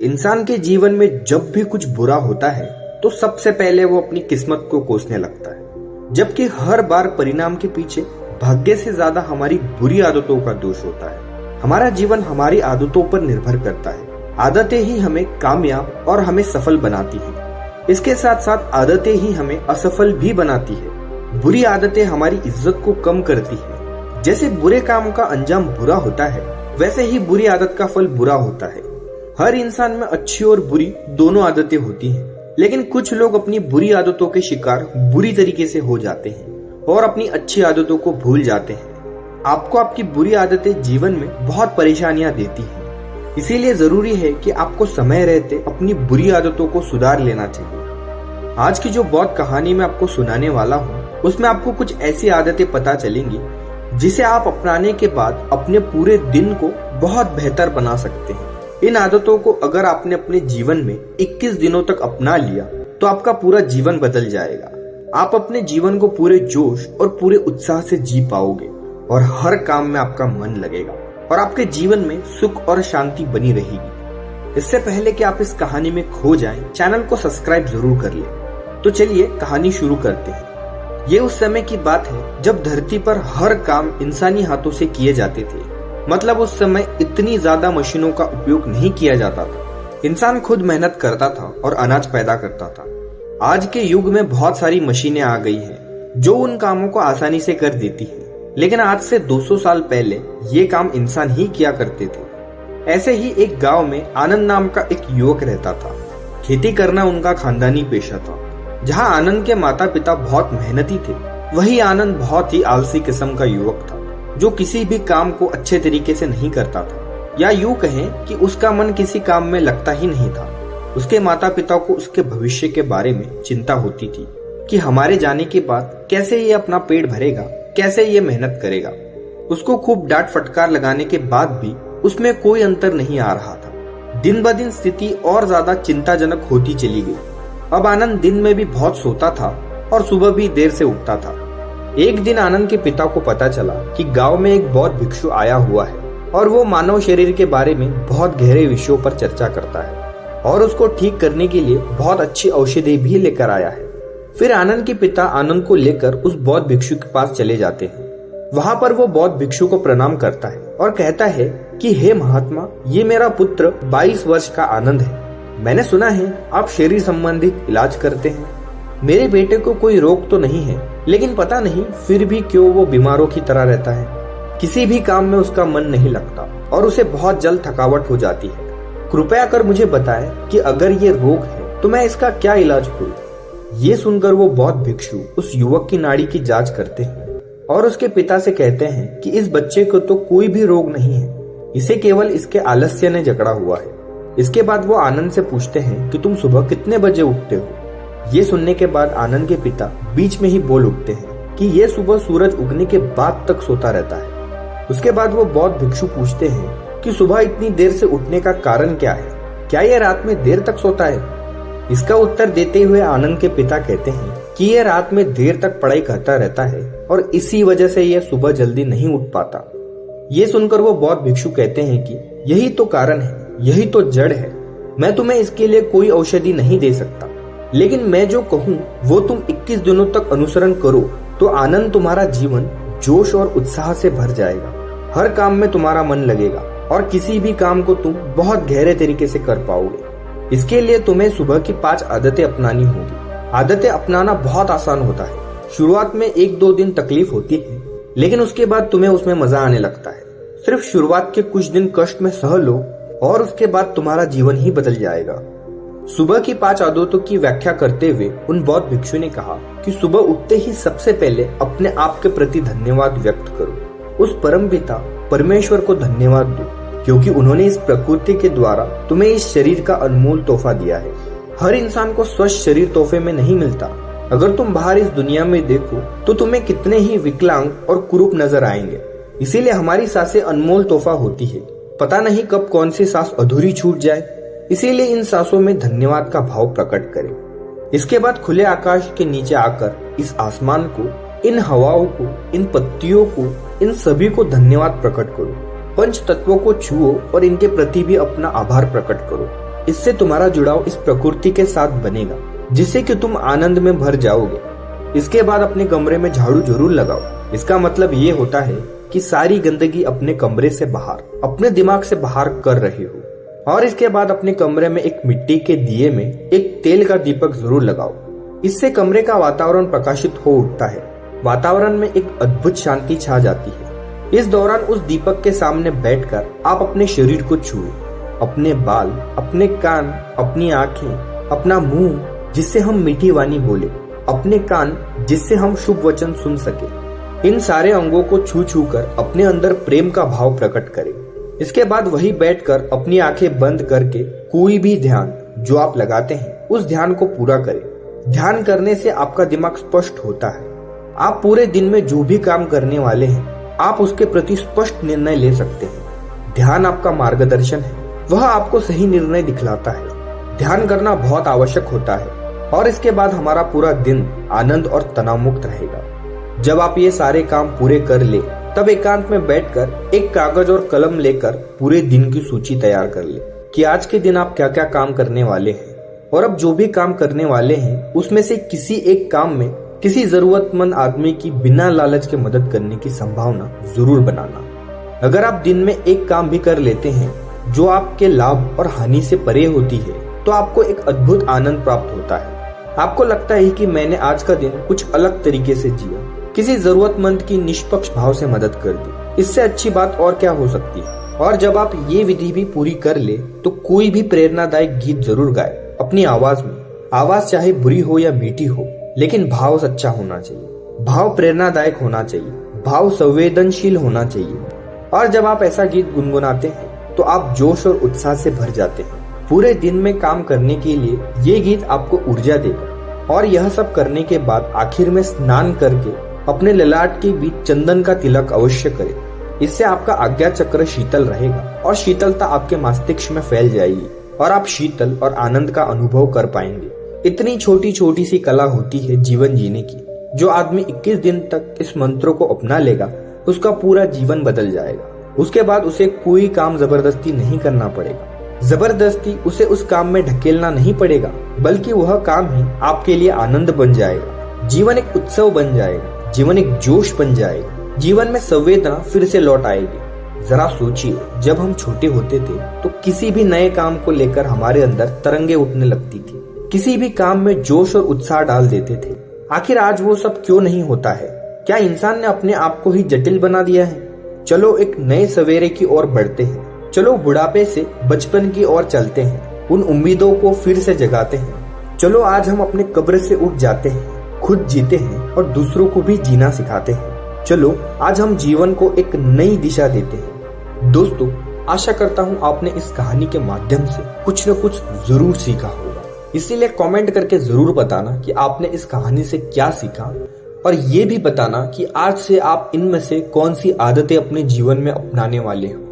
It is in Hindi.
इंसान के जीवन में जब भी कुछ बुरा होता है तो सबसे पहले वो अपनी किस्मत को कोसने लगता है, जबकि हर बार परिणाम के पीछे भाग्य से ज्यादा हमारी बुरी आदतों का दोष होता है। हमारा जीवन हमारी आदतों पर निर्भर करता है। आदतें ही हमें कामयाब और हमें सफल बनाती है। इसके साथ साथ आदतें ही हमें असफल भी बनाती है। बुरी आदतें हमारी इज्जत को कम करती है। जैसे बुरे काम का अंजाम बुरा होता है, वैसे ही बुरी आदत का फल बुरा होता है। हर इंसान में अच्छी और बुरी दोनों आदतें होती हैं, लेकिन कुछ लोग अपनी बुरी आदतों के शिकार बुरी तरीके से हो जाते हैं और अपनी अच्छी आदतों को भूल जाते हैं। आपको आपकी बुरी आदतें जीवन में बहुत परेशानियां देती हैं, इसीलिए जरूरी है कि आपको समय रहते अपनी बुरी आदतों को सुधार लेना चाहिए। आज की जो बौद्ध कहानी मैं आपको सुनाने वाला हूँ, उसमें आपको कुछ ऐसी आदतें पता चलेंगी जिसे आप अपनाने के बाद अपने पूरे दिन को बहुत बेहतर बना सकते हैं। इन आदतों को अगर आपने अपने जीवन में 21 दिनों तक अपना लिया तो आपका पूरा जीवन बदल जाएगा। आप अपने जीवन को पूरे जोश और पूरे उत्साह से जी पाओगे और हर काम में आपका मन लगेगा और आपके जीवन में सुख और शांति बनी रहेगी। इससे पहले कि आप इस कहानी में खो जाएं, चैनल को सब्सक्राइब जरूर कर लें। तो चलिए कहानी शुरू करते हैं। ये उस समय की बात है जब धरती पर हर काम इंसानी हाथों से किए जाते थे। मतलब उस समय इतनी ज्यादा मशीनों का उपयोग नहीं किया जाता था। इंसान खुद मेहनत करता था और अनाज पैदा करता था। आज के युग में बहुत सारी मशीनें आ गई हैं जो उन कामों को आसानी से कर देती हैं, लेकिन आज से 200 साल पहले ये काम इंसान ही किया करते थे। ऐसे ही एक गांव में आनंद नाम का एक युवक रहता था। खेती करना उनका खानदानी पेशा था। जहां आनंद के माता पिता बहुत मेहनती थे, वही आनंद बहुत ही आलसी किस्म का युवक था जो किसी भी काम को अच्छे तरीके से नहीं करता था, या यूं कहें कि उसका मन किसी काम में लगता ही नहीं था। उसके माता पिता को उसके भविष्य के बारे में चिंता होती थी कि हमारे जाने के बाद कैसे ये अपना पेट भरेगा, कैसे ये मेहनत करेगा। उसको खूब डांट फटकार लगाने के बाद भी उसमें कोई अंतर नहीं आ रहा था। दिन ब दिन स्थिति और ज्यादा चिंताजनक होती चली गई। अब आनंद दिन में भी बहुत सोता था और सुबह भी देर से उठता था। एक दिन आनंद के पिता को पता चला कि गांव में एक बौद्ध भिक्षु आया हुआ है और वो मानव शरीर के बारे में बहुत गहरे विषयों पर चर्चा करता है और उसको ठीक करने के लिए बहुत अच्छी औषधि भी लेकर आया है। फिर आनंद के पिता आनंद को लेकर उस बौद्ध भिक्षु के पास चले जाते हैं। वहां पर वो बौद्ध भिक्षु को प्रणाम करता है और कहता है कि हे महात्मा, ये मेरा पुत्र 22 वर्ष का आनंद है। मैंने सुना है आप शरीर संबंधित इलाज करते हैं। मेरे बेटे को कोई रोग तो नहीं है, लेकिन पता नहीं फिर भी क्यों वो बीमारों की तरह रहता है। किसी भी काम में उसका मन नहीं लगता और उसे बहुत जल्द थकावट हो जाती है। कृपया कर मुझे बताएं कि अगर ये रोग है तो मैं इसका क्या इलाज करूं। ये सुनकर वो बौद्ध भिक्षु उस युवक की नाड़ी की जांच करते हैं और उसके पिता से कहते हैं कि इस बच्चे को तो कोई भी रोग नहीं है, इसे केवल इसके आलस्य ने जकड़ा हुआ है। इसके बाद वो आनंद से पूछते हैं कि तुम सुबह कितने बजे उठते हो। ये सुनने के बाद आनंद के पिता बीच में ही बोल उठते हैं कि ये सुबह सूरज उगने के बाद तक सोता रहता है। उसके बाद वो बौद्ध भिक्षु पूछते हैं कि सुबह इतनी देर से उठने का कारण क्या है, क्या ये रात में देर तक सोता है। इसका उत्तर देते हुए आनंद के पिता कहते हैं कि ये रात में देर तक पढ़ाई करता रहता है और इसी वजह से ये सुबह जल्दी नहीं उठ पाता। ये सुनकर वो बौद्ध भिक्षु कहते हैं कि यही तो कारण है, यही तो जड़ है। मैं तुम्हें इसके लिए कोई औषधि नहीं दे सकता, लेकिन मैं जो कहूँ वो तुम 21 दिनों तक अनुसरण करो तो आनंद तुम्हारा जीवन जोश और उत्साह से भर जाएगा। हर काम में तुम्हारा मन लगेगा और किसी भी काम को तुम बहुत गहरे तरीके से कर पाओगे। इसके लिए तुम्हें सुबह की 5 आदतें अपनानी होगी। आदतें अपनाना बहुत आसान होता है। शुरुआत में 1-2 दिन तकलीफ होती है, लेकिन उसके बाद तुम्हें उसमें मजा आने लगता है। सिर्फ शुरुआत के कुछ दिन कष्ट में सह लो और उसके बाद तुम्हारा जीवन ही बदल जाएगा। सुबह की 5 आदतों की व्याख्या करते हुए उन बौद्ध भिक्षु ने कहा कि सुबह उठते ही सबसे पहले अपने आप के प्रति धन्यवाद व्यक्त करो। उस परमपिता परमेश्वर को धन्यवाद दो, क्योंकि उन्होंने इस प्रकृति के द्वारा तुम्हें इस शरीर का अनमोल तोहफा दिया है। हर इंसान को स्वस्थ शरीर तोहफे में नहीं मिलता। अगर तुम बाहर इस दुनिया में देखो तो तुम्हें कितने ही विकलांग और कुरूप नजर आएंगे। इसीलिए हमारी सांसें अनमोल तोहफा होती है। पता नहीं कब कौन सी सांस अधूरी छूट जाए, इसीलिए इन सांसों में धन्यवाद का भाव प्रकट करें। इसके बाद खुले आकाश के नीचे आकर इस आसमान को, इन हवाओं को, इन पत्तियों को, इन सभी को धन्यवाद प्रकट करो। पंच तत्वों को छुओ और इनके प्रति भी अपना आभार प्रकट करो। इससे तुम्हारा जुड़ाव इस प्रकृति के साथ बनेगा, जिससे कि तुम आनंद में भर जाओगे। इसके बाद अपने कमरे में झाड़ू जरूर लगाओ। इसका मतलब ये होता है कि सारी गंदगी अपने कमरे से बाहर, अपने दिमाग से बाहर कर रहे हो। और इसके बाद अपने कमरे में एक मिट्टी के दिए में एक तेल का दीपक जरूर लगाओ। इससे कमरे का वातावरण प्रकाशित हो उठता है। वातावरण में एक अद्भुत शांति छा जाती है। इस दौरान उस दीपक के सामने बैठकर आप अपने शरीर को छुए, अपने बाल, अपने कान, अपनी आंखें, अपना मुंह जिससे हम मीठी वाणी बोले, अपने कान जिससे हम शुभ वचन सुन सके। इन सारे अंगों को छू छू कर अपने अंदर प्रेम का भाव प्रकट करें। इसके बाद वही बैठकर अपनी आंखें बंद करके कोई भी ध्यान जो आप लगाते हैं उस ध्यान को पूरा करें। ध्यान करने से आपका दिमाग स्पष्ट होता है। आप पूरे दिन में जो भी काम करने वाले हैं आप उसके प्रति स्पष्ट निर्णय ले सकते हैं। ध्यान आपका मार्गदर्शन है, वह आपको सही निर्णय दिखलाता है। ध्यान करना बहुत आवश्यक होता है और इसके बाद हमारा पूरा दिन आनंद और तनाव मुक्त रहेगा। जब आप ये सारे काम पूरे कर ले तब एकांत में बैठकर एक कागज और कलम लेकर पूरे दिन की सूची तैयार कर ले कि आज के दिन आप क्या क्या काम करने वाले हैं। और अब जो भी काम करने वाले हैं उसमें से किसी एक काम में किसी जरूरतमंद आदमी की बिना लालच के मदद करने की संभावना जरूर बनाना। अगर आप दिन में एक काम भी कर लेते हैं जो आपके लाभ और हानि से परे होती है तो आपको एक अद्भुत आनंद प्राप्त होता है। आपको लगता है कि मैंने आज का दिन कुछ अलग तरीके से जिया, किसी जरूरतमंद की निष्पक्ष भाव से मदद कर दी। इससे अच्छी बात और क्या हो सकती है। और जब आप ये विधि भी पूरी कर ले तो कोई भी प्रेरणादायक गीत जरूर गाए अपनी आवाज में। आवाज चाहे बुरी हो या मीठी हो, लेकिन भाव सच्चा होना चाहिए, भाव प्रेरणादायक होना चाहिए, भाव संवेदनशील होना चाहिए। और जब आप ऐसा गीत गुनगुनाते हैं तो आप जोश और उत्साह से भर जाते हैं। पूरे दिन में काम करने के लिए ये गीत आपको ऊर्जा देगा। और यह सब करने के बाद आखिर में स्नान करके अपने ललाट के बीच चंदन का तिलक अवश्य करें। इससे आपका आज्ञा चक्र शीतल रहेगा और शीतलता आपके मस्तिष्क में फैल जाएगी और आप शीतल और आनंद का अनुभव कर पाएंगे। इतनी छोटी छोटी सी कला होती है जीवन जीने की। जो आदमी 21 दिन तक इस मंत्रों को अपना लेगा उसका पूरा जीवन बदल जाएगा। उसके बाद उसे कोई काम जबरदस्ती नहीं करना पड़ेगा। जबरदस्ती उसे उस काम में ढकेलना नहीं पड़ेगा, बल्कि वह काम ही आपके लिए आनंद बन जाएगा। जीवन एक उत्सव बन जाएगा, जीवन एक जोश बन जाएगा, जीवन में संवेदना फिर से लौट आएगी। जरा सोचिए, जब हम छोटे होते थे तो किसी भी नए काम को लेकर हमारे अंदर तरंगे उठने लगती थी, किसी भी काम में जोश और उत्साह डाल देते थे। आखिर आज वो सब क्यों नहीं होता है? क्या इंसान ने अपने आप को ही जटिल बना दिया है? चलो एक नए सवेरे की ओर बढ़ते हैं। चलो बुढ़ापे से बचपन की ओर चलते हैं, उन उम्मीदों को फिर से जगाते हैं। चलो आज हम अपने कब्र से उठ जाते हैं, खुद जीते हैं और दूसरों को भी जीना सिखाते हैं। चलो आज हम जीवन को एक नई दिशा देते हैं। दोस्तों, आशा करता हूँ आपने इस कहानी के माध्यम से कुछ न कुछ जरूर सीखा होगा। इसीलिए कमेंट करके जरूर बताना कि आपने इस कहानी से क्या सीखा और ये भी बताना कि आज से आप इनमें से कौन सी आदतें अपने जीवन में अपनाने वाले हो।